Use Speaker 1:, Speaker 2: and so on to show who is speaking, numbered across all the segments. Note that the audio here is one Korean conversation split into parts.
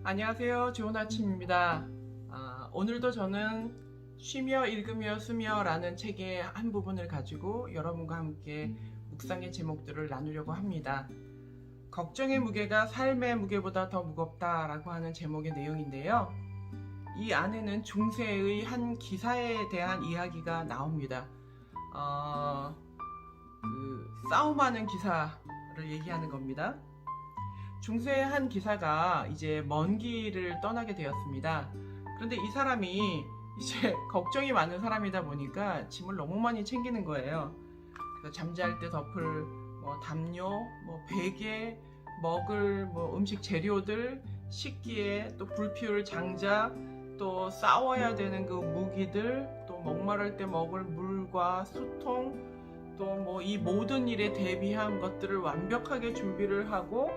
Speaker 1: 안녕하세요. 좋은 아침입니다. 오늘도 저는 쉬며 읽으며 쓰며 라는 책의 한 부분을 가지고 여러분과 함께 묵상의 제목들을 나누려고 합니다. 걱정의 무게가 삶의 무게보다 더 무겁다라고 하는 제목의 내용인데요. 이 안에는 중세의 한 기사에 대한 이야기가 나옵니다. 싸움하는 기사를 얘기하는 겁니다. 중세의 한 기사가 이제 먼 길을 떠나게 되었습니다. 그런데 이 사람이 이제 걱정이 많은 사람이다 보니까 짐을 너무 많이 챙기는 거예요. 그래서 잠잘 때 덮을 담요, 베개, 먹을 음식 재료들, 식기에 또 불 피울 장작, 또 싸워야 되는 그 무기들, 또 목마를 때 먹을 물과 수통, 또 이 모든 일에 대비한 것들을 완벽하게 준비를 하고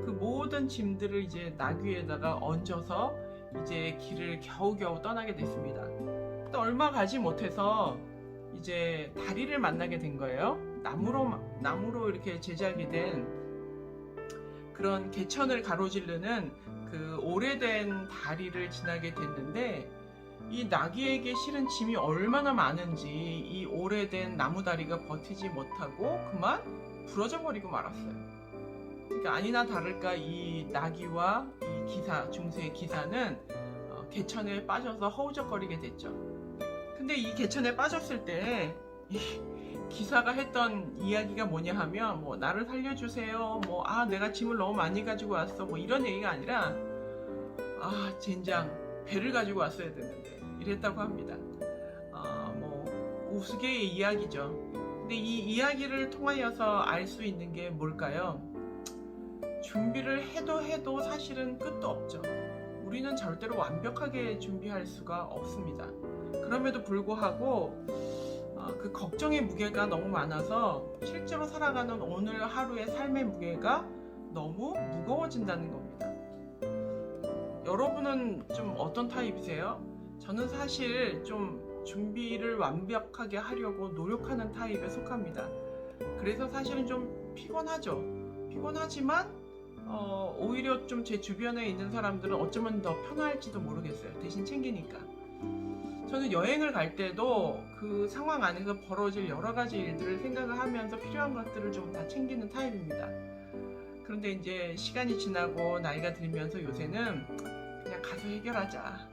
Speaker 1: 그 모든 짐들을 이제 나귀에다가 얹어서 이제 길을 겨우겨우 떠나게 됐습니다. 또 얼마 가지 못해서 이제 다리를 만나게 된 거예요. 나무로 이렇게 제작이 된 그런 개천을 가로지르는 그 오래된 다리를 지나게 됐는데, 이 나귀에게 실은 짐이 얼마나 많은지 이 오래된 나무다리가 버티지 못하고 그만 부러져 버리고 말았어요. 그러니까 아니나 다를까 이 나귀와 이 기사, 중세의 기사는 개천에 빠져서 허우적거리게 됐죠. 근데 이 개천에 빠졌을 때 이 기사가 했던 이야기가 뭐냐 하면 나를 살려주세요, 내가 짐을 너무 많이 가지고 왔어, 이런 얘기가 아니라 젠장 배를 가지고 왔어야 되는데 이랬다고 합니다. 우스개의 이야기죠. 근데 이 이야기를 통하여서 알 수 있는 게 뭘까요? 준비를 해도 사실은 끝도 없죠. 우리는 절대로 완벽하게 준비할 수가 없습니다. 그럼에도 불구하고 그 걱정의 무게가 너무 많아서 실제로 살아가는 오늘 하루의 삶의 무게가 너무 무거워진다는 겁니다. 여러분은 좀 어떤 타입이세요? 저는 사실 좀 준비를 완벽하게 하려고 노력하는 타입에 속합니다. 그래서 사실은 좀 피곤하죠. 피곤하지만 오히려 좀 제 주변에 있는 사람들은 어쩌면 더 편할지도 모르겠어요. 대신 챙기니까. 저는 여행을 갈 때도 그 상황 안에서 벌어질 여러 가지 일들을 생각을 하면서 필요한 것들을 좀 다 챙기는 타입입니다. 그런데 이제 시간이 지나고 나이가 들면서 요새는 그냥 가서 해결하자.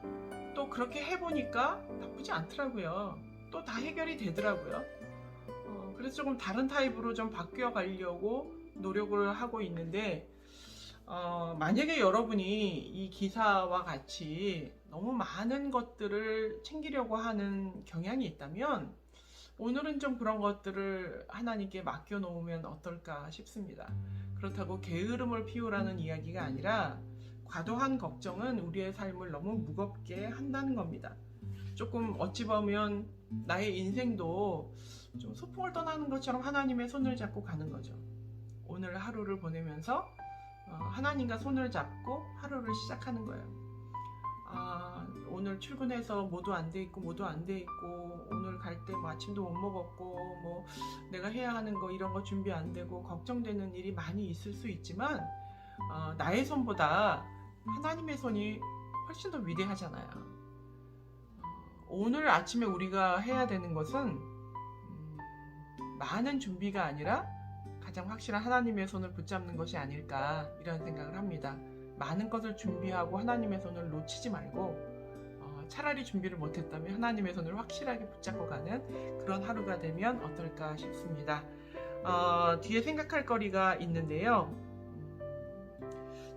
Speaker 1: 또 그렇게 해보니까 나쁘지 않더라고요. 또 다 해결이 되더라고요. 그래서 조금 다른 타입으로 좀 바뀌어 가려고 노력을 하고 있는데, 만약에 여러분이 이 기사와 같이 너무 많은 것들을 챙기려고 하는 경향이 있다면 오늘은 좀 그런 것들을 하나님께 맡겨놓으면 어떨까 싶습니다. 그렇다고 게으름을 피우라는 이야기가 아니라 과도한 걱정은 우리의 삶을 너무 무겁게 한다는 겁니다. 조금 어찌 보면 나의 인생도 좀 소풍을 떠나는 것처럼 하나님의 손을 잡고 가는 거죠. 오늘 하루를 보내면서 하나님과 손을 잡고 하루를 시작하는 거예요. 오늘 출근해서 뭐도 안 돼 있고 오늘 갈 때 아침도 못 먹었고 내가 해야 하는 거 이런 거 준비 안 되고 걱정되는 일이 많이 있을 수 있지만 나의 손보다 하나님의 손이 훨씬 더 위대하잖아요. 오늘 아침에 우리가 해야 되는 것은 많은 준비가 아니라 가장 확실한 하나님의 손을 붙잡는 것이 아닐까, 이런 생각을 합니다. 많은 것을 준비하고 하나님의 손을 놓치지 말고 차라리 준비를 못했다면 하나님의 손을 확실하게 붙잡고 가는 그런 하루가 되면 어떨까 싶습니다. 뒤에 생각할 거리가 있는데요.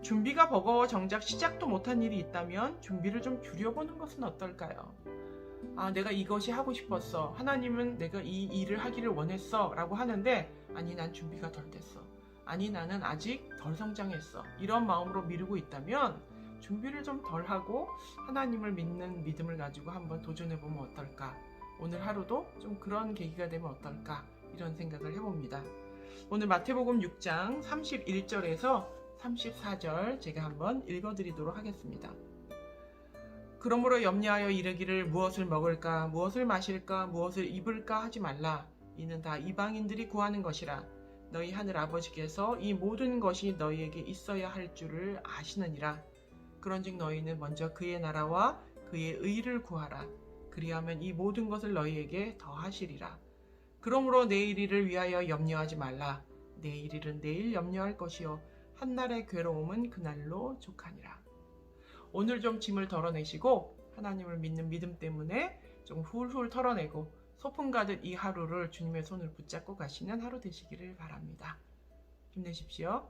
Speaker 1: 준비가 버거워 정작 시작도 못한 일이 있다면 준비를 좀 줄여보는 것은 어떨까요? 내가 이것이 하고 싶었어, 하나님은 내가 이 일을 하기를 원했어 라고 하는데, 아니 난 준비가 덜 됐어, 아니 나는 아직 덜 성장했어, 이런 마음으로 미루고 있다면 준비를 좀 덜 하고 하나님을 믿는 믿음을 가지고 한번 도전해보면 어떨까, 오늘 하루도 좀 그런 계기가 되면 어떨까, 이런 생각을 해봅니다. 오늘 마태복음 6장 31절에서 34절 제가 한번 읽어드리도록 하겠습니다. 그러므로 염려하여 이르기를 무엇을 먹을까, 무엇을 마실까, 무엇을 입을까 하지 말라. 이는 다 이방인들이 구하는 것이라. 너희 하늘 아버지께서 이 모든 것이 너희에게 있어야 할 줄을 아시느니라. 그런즉 너희는 먼저 그의 나라와 그의 의를 구하라. 그리하면 이 모든 것을 너희에게 더하시리라. 그러므로 내일 일을 위하여 염려하지 말라. 내일 일은 내일 염려할 것이요 한날의 괴로움은 그날로 족하니라. 오늘 좀 짐을 덜어내시고 하나님을 믿는 믿음 때문에 좀 훌훌 털어내고 소풍 가듯 이 하루를 주님의 손을 붙잡고 가시는 하루 되시기를 바랍니다. 힘내십시오.